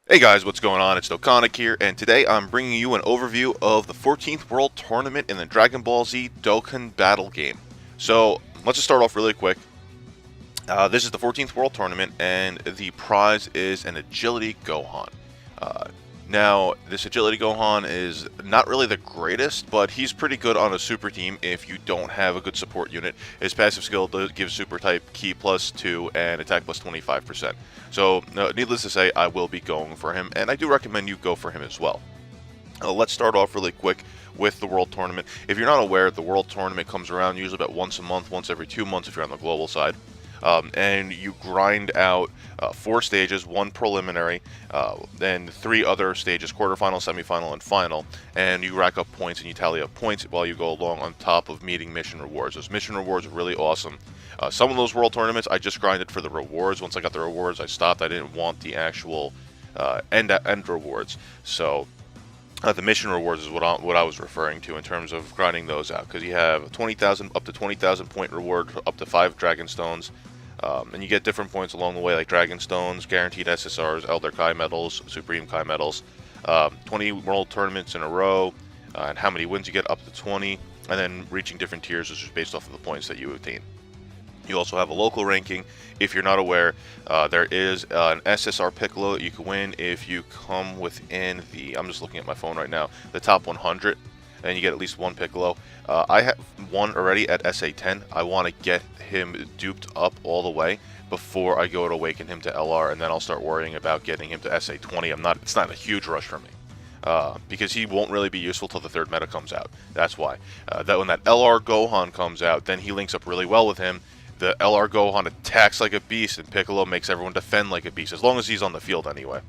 Hey guys, what's going on? It's Dokkanic here, and today I'm bringing you an overview of the 14th World Tournament in the Dragon Ball Z Dokkan battle game. So, let's just start off really quick. This is the 14th World Tournament, and the prize is an Agility Gohan. Now, this Agility Gohan is not really the greatest, but he's pretty good on a super team if you don't have a good support unit. His passive skill gives super type Ki +2 and attack +25%. So, needless to say, I will be going for him, and I do recommend you go for him as well. Let's start off really quick with the World Tournament. If you're not aware, the World Tournament comes around usually about once a month, once every 2 months if you're on the global side. And you grind out 4 stages, 1 preliminary, then 3 other stages, quarterfinal, semifinal, and final, and you rack up points and you tally up points while you go along on top of meeting mission rewards. Those mission rewards are really awesome. Some of those world tournaments, I just grinded for the rewards. Once I got the rewards, I stopped. I didn't want the actual end rewards. So the mission rewards is what I was referring to in terms of grinding those out, because you have 20,000 up to 20,000 point reward, up to 5 Dragon Stones, and you get different points along the way, like Dragon Stones, guaranteed SSRs, Elder Kai medals, Supreme Kai medals, 20 world tournaments in a row, and how many wins you get, up to 20, and then reaching different tiers, which is based off of the points that you obtain. You also have a local ranking. If you're not aware, there is an SSR Piccolo that you can win if you come within the, I'm just looking at my phone right now, the top 100, and you get at least 1 Piccolo. I have one already at SA10. I want to get him duped up all the way before I go to awaken him to LR, and then I'll start worrying about getting him to SA20. It's not a huge rush for me. Because he won't really be useful till the 3rd meta comes out. That's why. When that LR Gohan comes out, then he links up really well with him. The LR Gohan attacks like a beast, and Piccolo makes everyone defend like a beast, as long as he's on the field anyway.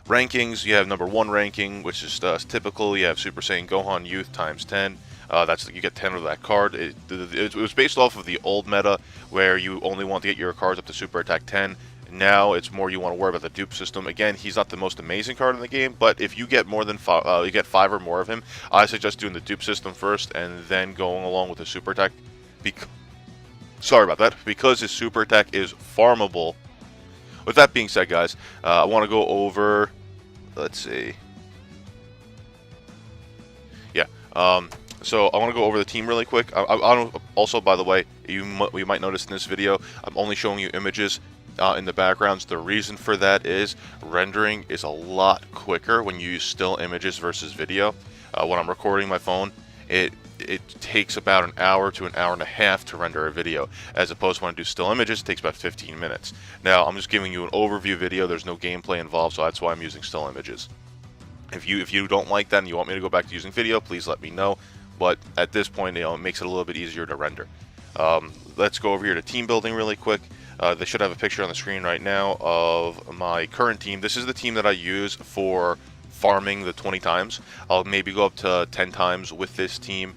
Rankings, you have number 1 ranking, which is typical. You have Super Saiyan Gohan Youth ×10. You get 10 of that card. It was based off of the old meta, where you only want to get your cards up to Super Attack 10. Now it's more you want to worry about the dupe system. Again, he's not the most amazing card in the game, but if you get more than 5, you get 5 or more of him, I suggest doing the dupe system first and then going along with the Super Attack. Sorry about that, because his super attack is farmable. With that being said, guys, I want to go over, let's see. Yeah, so I want to go over the team really quick. Also, by the way, you might notice in this video, I'm only showing you images in the backgrounds. The reason for that is rendering is a lot quicker when you use still images versus video. When I'm recording my phone, it takes about an hour to an hour and a half to render a video, as opposed to when I do still images, it takes about 15 minutes. Now, I'm just giving you an overview video. There's no gameplay involved, so that's why I'm using still images. If you don't like that and you want me to go back to using video, please let me know. But at this point, it makes it a little bit easier to render. Let's go over here to team building really quick. They should have a picture on the screen right now of my current team. This is the team that I use for farming the 20 times. I'll maybe go up to 10 times with this team,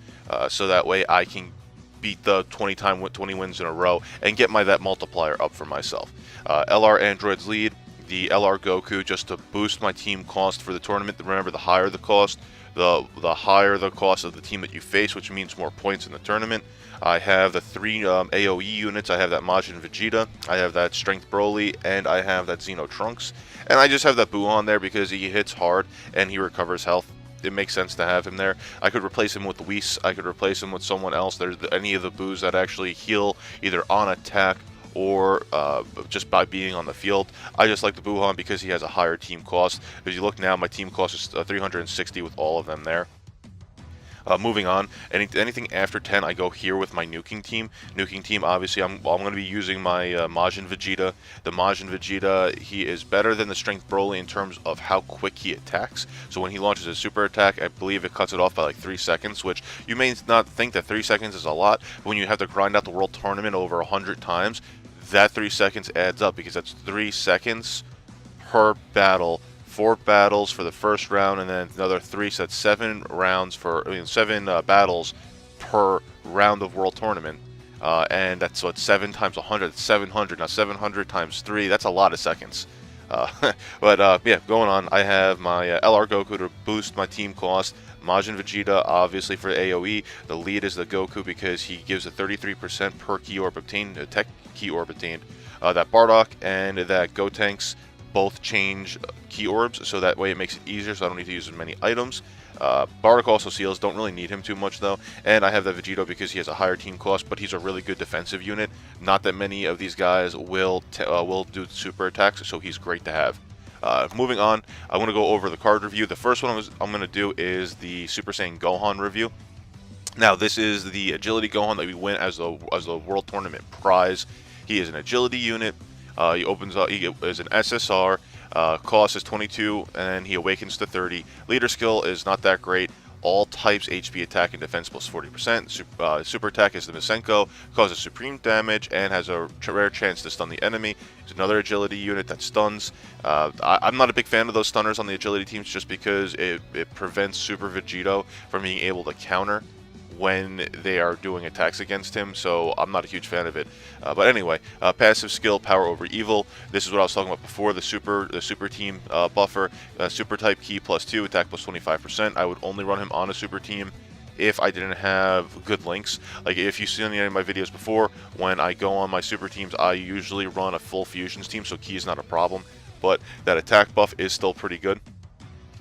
so that way I can beat the 20 wins in a row and get that multiplier up for myself. LR Androids lead, the LR Goku, just to boost my team cost for the tournament. Remember, the higher the cost, the higher the cost of the team that you face, which means more points in the tournament. I have the 3 AoE units. I have that Majin Vegeta, I have that Strength Broly, and I have that Xeno Trunks. And I just have that Buu on there because he hits hard and he recovers health. It makes sense to have him there. I could replace him with Whis. I could replace him with someone else. There's any of the Buus that actually heal either on attack or just by being on the field. I just like the Buuhan because he has a higher team cost. If you look now, my team cost is 360 with all of them there. Moving on, anything after 10, I go here with my nuking team. Nuking team, obviously, I'm going to be using my Majin Vegeta. The Majin Vegeta, he is better than the Strength Broly in terms of how quick he attacks. So when he launches his super attack, I believe it cuts it off by like 3 seconds, which you may not think that 3 seconds is a lot, but when you have to grind out the World Tournament over 100 times, that 3 seconds adds up, because that's 3 seconds per battle. 4 battles for the first round, and then another 3, so that's 7 rounds for 7 battles per round of World Tournament. And that's, so it's 7 times 100, it's 700. Now 700 times 3, that's a lot of seconds. Yeah, going on, I have my LR Goku to boost my team cost. Majin Vegeta, obviously for AoE. The lead is the Goku because he gives a 33% per key orb obtained, tech key orb obtained. That Bardock and that Gotenks both change key orbs, so that way it makes it easier, so I don't need to use as many items. Bardock also seals, don't really need him too much though, and I have that Vegito because he has a higher team cost, but he's a really good defensive unit. Not that many of these guys will do super attacks, so he's great to have. Moving on, I want to go over the card review. The first one I'm going to do is the Super Saiyan Gohan review. Now, this is the Agility Gohan that we win as the World Tournament prize. He is an Agility unit. He opens up. He is an SSR. Cost is 22, and he awakens to 30. Leader skill is not that great. All types HP attack and defense plus 40%. Super attack is the Misenko, causes supreme damage and has a rare chance to stun the enemy. It's another agility unit that stuns. I'm not a big fan of those stunners on the agility teams just because it prevents Super Vegito from being able to counter when they are doing attacks against him, so I'm not a huge fan of it. But anyway, passive skill, power over evil. This is what I was talking about before, the super team buffer. Super type key +2, attack plus 25%. I would only run him on a super team if I didn't have good links. Like if you've seen any of my videos before, when I go on my super teams, I usually run a full fusions team, so key is not a problem. But that attack buff is still pretty good.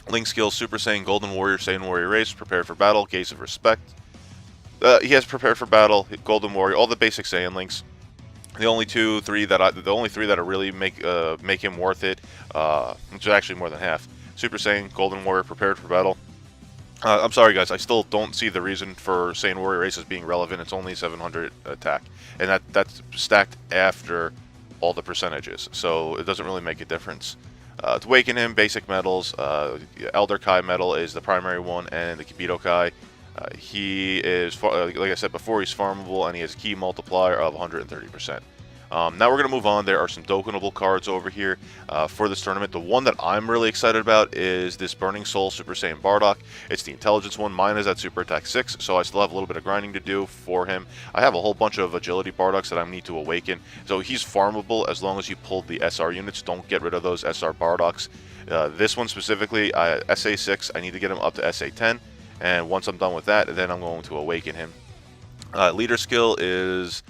Link skills, Super Saiyan, Golden Warrior, Saiyan Warrior Race, Prepared for Battle, Gaze of Respect. He has Prepared for Battle, Golden Warrior, all the basic Saiyan links. The only three that are really make him worth it, which is actually more than half. Super Saiyan, Golden Warrior, Prepared for Battle. I'm sorry guys, I still don't see the reason for Saiyan Warrior Races being relevant. It's only 700 attack, and that's stacked after all the percentages, so it doesn't really make a difference. To awaken him, basic medals, Elder Kai medal is the primary one, and the Kibito Kai. He is, like I said before, he's farmable, and he has a key multiplier of 130%. Now we're going to move on. There are some Dokkanable cards over here for this tournament. The one that I'm really excited about is this Burning Soul Super Saiyan Bardock. It's the intelligence one. Mine is at Super Attack 6, so I still have a little bit of grinding to do for him. I have a whole bunch of agility Bardocks that I need to awaken, so he's farmable as long as you pull the SR units. Don't get rid of those SR Bardocks. This one specifically, SA6, I need to get him up to SA10. And once I'm done with that, then I'm going to awaken him. Leader skill is,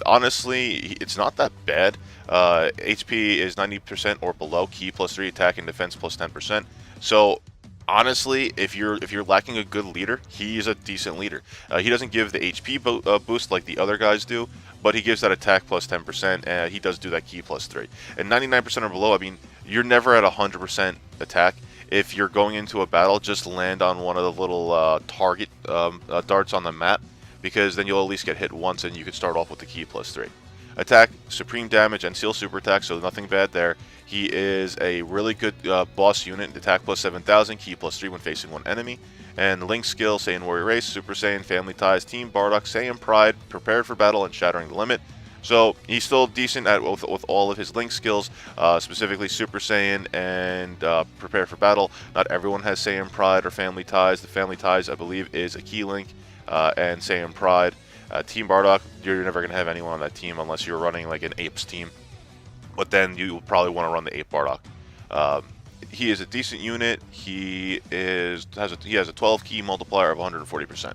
honestly, it's not that bad. HP is 90% or below, key +3, attack and defense plus 10%. So honestly, if you're lacking a good leader, he's a decent leader. He doesn't give the HP boost like the other guys do, but he gives that attack plus 10%, and he does do that key +3. And 99% or below, I mean, you're never at 100% attack. If you're going into a battle, just land on one of the little target darts on the map, because then you'll at least get hit once and you can start off with the key +3. Attack, supreme damage, and seal super attack, so nothing bad there. He is a really good boss unit, attack plus 7,000, key +3 when facing one enemy. And Link skill, Saiyan Warrior Race, Super Saiyan, Family Ties, Team Bardock, Saiyan Pride, Prepared for Battle, and Shattering the Limit. So he's still decent with all of his Link skills, specifically Super Saiyan and Prepare for Battle. Not everyone has Saiyan Pride or Family Ties. The Family Ties, I believe, is a key link, and Saiyan Pride. Team Bardock, you're never going to have anyone on that team unless you're running like an Apes team. But then you probably want to run the Ape Bardock. He is a decent unit. He has a 12 key multiplier of 140%.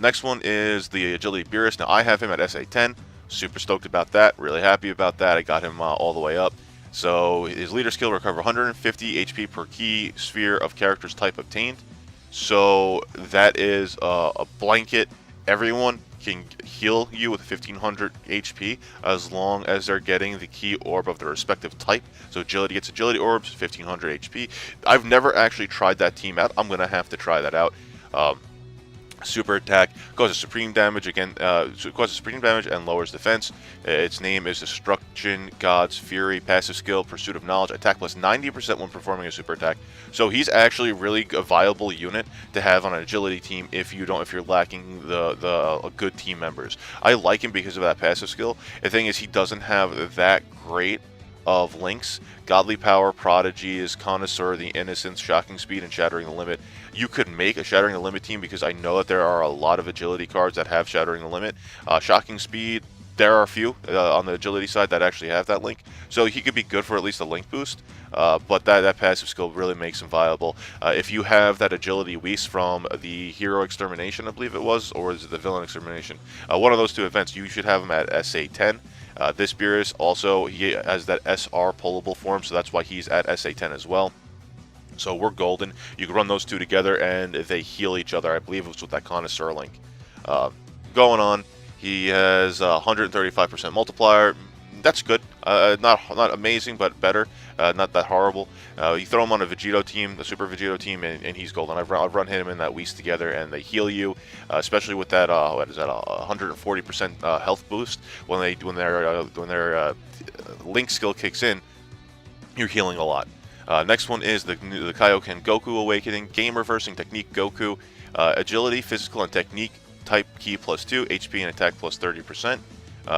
Next one is the Agility Beerus. Now I have him at SA10. Super stoked about that, really happy about that. I got him all the way up. So his leader skill, recover 150 HP per key sphere of character's type obtained. So that is a blanket. Everyone can heal you with 1500 HP as long as they're getting the key orb of their respective type. So agility gets agility orbs, 1500 HP. I've never actually tried that team out. I'm going to have to try that out. Super attack causes supreme damage and lowers defense. Its name is Destruction God's Fury. Passive skill, Pursuit of Knowledge, attack plus 90% when performing a super attack. So he's actually really a viable unit to have on an agility team if you're lacking the good team members. I like him because of that passive skill. The thing is, he doesn't have that great of links. Godly Power, Prodigies, Connoisseur, the Innocence, Shocking Speed, and Shattering the Limit. You could make a Shattering the Limit team because I know that there are a lot of agility cards that have Shattering the Limit. Shocking Speed, there are a few on the agility side that actually have that link, so he could be good for at least a link boost. But that passive skill really makes him viable. If you have that agility Whis from the Hero Extermination, I believe it was, or is it the Villain Extermination? One of those two events, you should have him at SA10. This Beerus also, he has that SR pullable form, so that's why he's at SA10 as well. So we're golden. You can run those two together, and they heal each other. I believe it was with that Connoisseur link. Going on, he has 135% multiplier. That's good. Not amazing, but better. Not that horrible. You throw him on a Vegito team, the Super Vegito team, and he's golden. I've run him and that Whis together, and they heal you, especially with that 140% health boost when their link skill kicks in. You're healing a lot. Next one is the Kaioken Goku Awakening, Game Reversing Technique Goku, Agility, Physical, and Technique Type Ki +2, HP and Attack +30%.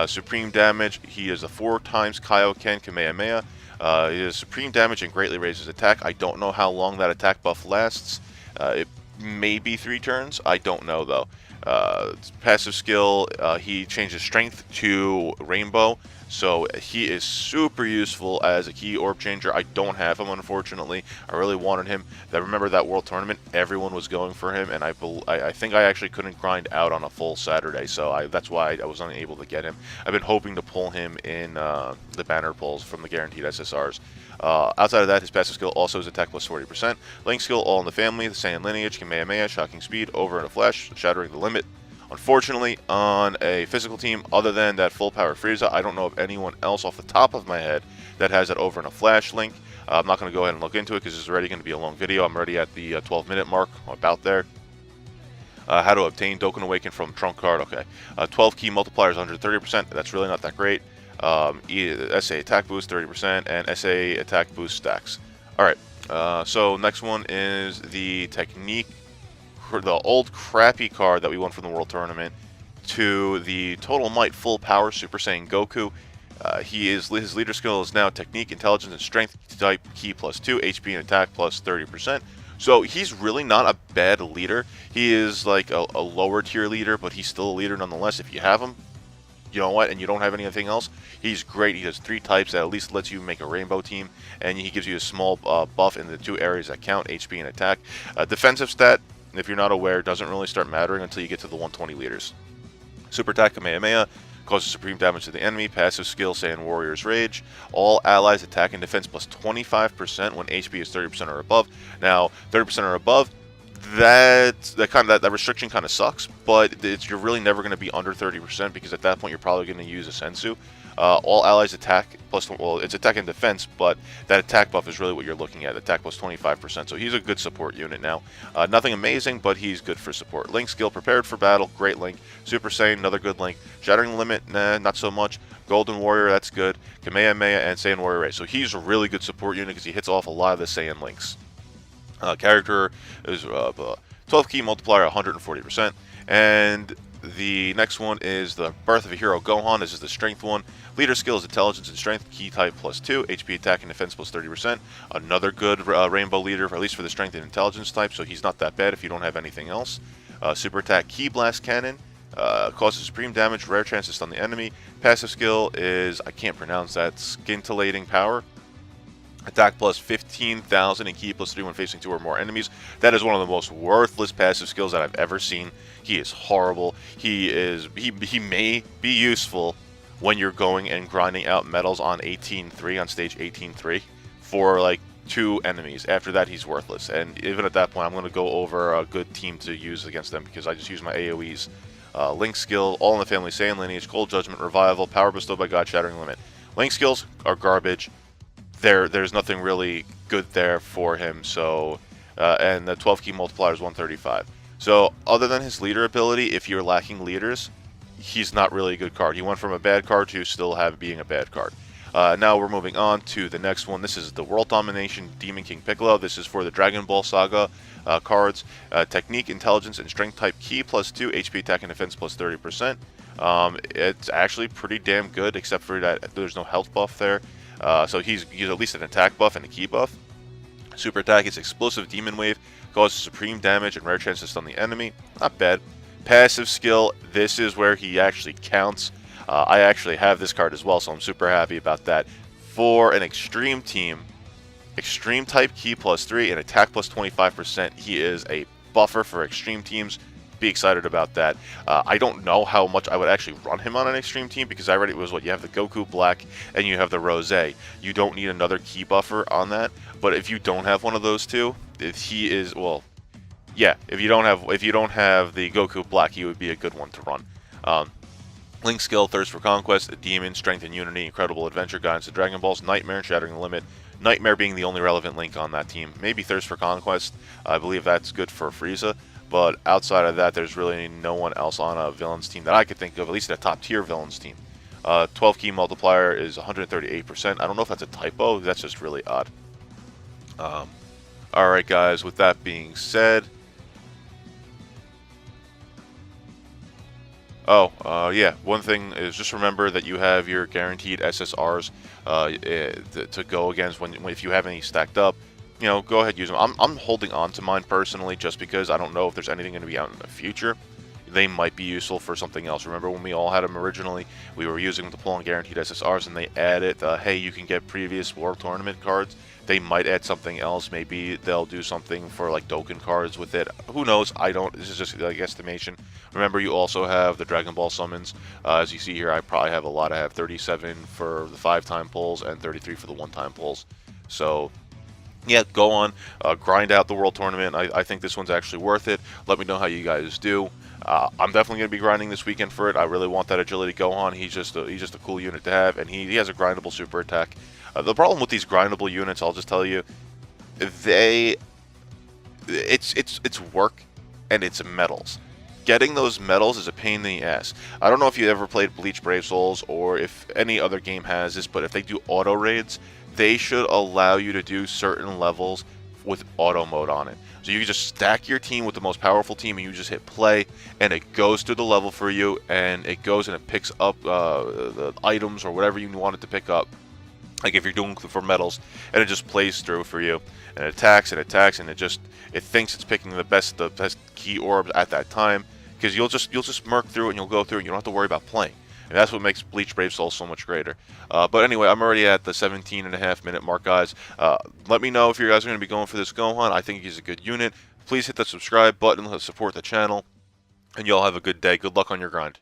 Supreme Damage, he is a 4 times Kaioken Kamehameha. He has Supreme Damage and greatly raises attack. I don't know how long that attack buff lasts. It may be 3 turns. I don't know though. Passive skill, he changes Strength to Rainbow, so he is super useful as a key orb changer. I don't have him, unfortunately. I really wanted him. I remember that World Tournament, everyone was going for him, and I think I actually couldn't grind out on a full Saturday, so that's why I was unable to get him. I've been hoping to pull him in the banner pulls from the guaranteed SSRs. Outside of that, his passive skill also is attack +40%. Link skill, all in the family, the Saiyan lineage, Kamehameha, shocking speed, over in a flash, shattering the limit. Unfortunately, on a physical team, other than that full power Frieza, I don't know of anyone else off the top of my head that has that over in a flash link. I'm not going to go ahead and look into it because it's already going to be a long video. I'm already at the 12-minute mark, about there. How to obtain Dokkan Awaken from Trump card. Okay, 12 key multipliers, 130%. That's really not that great. SA attack boost 30% and SA attack boost stacks. Alright, so next one is the Technique, the old crappy card that we won from the World Tournament, to the Total Might Full Power Super Saiyan Goku. His leader skill is now Technique, Intelligence, and Strength type Ki +2, HP and Attack +30%. So he's really not a bad leader. He is like a lower tier leader, but he's still a leader nonetheless. If you have him, you know what, and you don't have anything else, he's great. He has 3 types that at least lets you make a rainbow team, and he gives you a small buff in the 2 areas that count, HP and Attack. Defensive stat, if you're not aware, doesn't really start mattering until you get to the 120 liters. Super attack Kamehameha causes supreme damage to the enemy. Passive skill Saiyan Warrior's Rage. All allies attack and defense +25% when HP is 30% or above. Now, 30% or above, that restriction kind of sucks, but you're really never going to be under 30% because at that point you're probably going to use a Sensu. All allies attack well, it's attack and defense, but that attack buff is really what you're looking at. Attack +25%, so he's a good support unit now. Nothing amazing, but he's good for support. Link skill, Prepared for Battle, great link. Super Saiyan, another good link. Shattering Limit, nah, not so much. Golden Warrior, that's good. Kamehameha and Saiyan Warrior Ray. So he's a really good support unit because he hits off a lot of the Saiyan links. Character is 12 key multiplier, 140%. And the next one is the Birth of a Hero Gohan. This is the strength one. Leader skill is Intelligence and Strength, Key type +2, HP attack and defense +30%. Another good rainbow leader, at least for the Strength and Intelligence type, so he's not that bad if you don't have anything else. Super attack Ki Blast Cannon. Causes supreme damage, rare chance to stun the enemy. Passive skill is, I can't pronounce that, Scintillating Power. Attack +15,000 and Ki +3 when facing 2 or more enemies. That is one of the most worthless passive skills that I've ever seen. He is horrible. He may be useful when you're going and grinding out medals on 18-3, on stage 18-3, for like 2 enemies. After that, he's worthless. And even at that point, I'm going to go over a good team to use against them because I just use my AoEs. Link skill, All in the Family, Saiyan Lineage, Cold Judgment, Revival, Power Bestowed by God, Shattering Limit. Link skills are garbage. There's nothing really good there for him. So, and the 12 key multiplier is 135. So, other than his leader ability, if you're lacking leaders, he's not really a good card. He went from a bad card to still being a bad card. Now we're moving on to the next one. This is the World Domination Demon King Piccolo. This is for the Dragon Ball Saga cards. Technique, Intelligence, and Strength type Ki +2, HP attack and defense +30%. It's actually pretty damn good, except for that there's no health buff there. So he's at least an attack buff and a ki buff. Super attack is Explosive Demon Wave, causes supreme damage and rare chance to stun the enemy. Not bad. Passive skill, this is where he actually counts. I actually have this card as well, so I'm super happy about that. For an extreme team, extreme type key +3 and attack +25%, he is a buffer for extreme teams. Be excited about that. I don't know how much I would actually run him on an extreme team, because I already was what you have the Goku Black and you have the Rose. You don't need another key buffer on that. But if you don't have one of those two, he is, well, yeah. If you don't have the Goku Black, he would be a good one to run. Link skill, Thirst for Conquest, Demon, Strength and Unity, Incredible Adventure, Guidance to Dragon Balls, Nightmare, Shattering the Limit. Nightmare being the only relevant Link on that team. Maybe Thirst for Conquest. I believe that's good for Frieza. But outside of that, there's really no one else on a villains team that I could think of, at least a top tier villains team. 12 key multiplier is 138%. I don't know if that's a typo. That's just really odd. Alright guys, with that being said, yeah, one thing is just remember that you have your guaranteed SSRs to go against if you have any stacked up. You know, go ahead, use them. I'm holding on to mine personally, just because I don't know if there's anything going to be out in the future. They might be useful for something else. Remember when we all had them originally, we were using them to pull on guaranteed SSRs, and they added, hey, you can get previous World Tournament cards. They might add something else. Maybe they'll do something for like Dokkan cards with it. Who knows? I don't. This is just like estimation. Remember, you also have the Dragon Ball summons. As you see here, I probably have a lot. I have 37 for the 5-time pulls and 33 for the 1-time pulls. So yeah, go on, grind out the World Tournament. I think this one's actually worth it. Let me know how you guys do. I'm definitely going to be grinding this weekend for it. I really want that Agility Gohan. He's just a cool unit to have, and he has a grindable super attack. The problem with these grindable units, I'll just tell you, it's work and it's medals. Getting those medals is a pain in the ass. I don't know if you ever played Bleach Brave Souls or if any other game has this, but if they do auto raids, they should allow you to do certain levels with auto mode on it. So you can just stack your team with the most powerful team, and you just hit play, and it goes through the level for you, and it goes and it picks up the items or whatever you want it to pick up. Like if you're doing for medals, and it just plays through for you, and it attacks and attacks, and it thinks it's picking the best key orbs at that time, because you'll just murk through it and you'll go through it, and you don't have to worry about playing. And that's what makes Bleach Brave Soul so much greater. But anyway, I'm already at the 17.5-minute mark, guys. Let me know if you guys are going to be going for this Gohan. I think he's a good unit. Please hit the subscribe button to support the channel. And y'all have a good day. Good luck on your grind.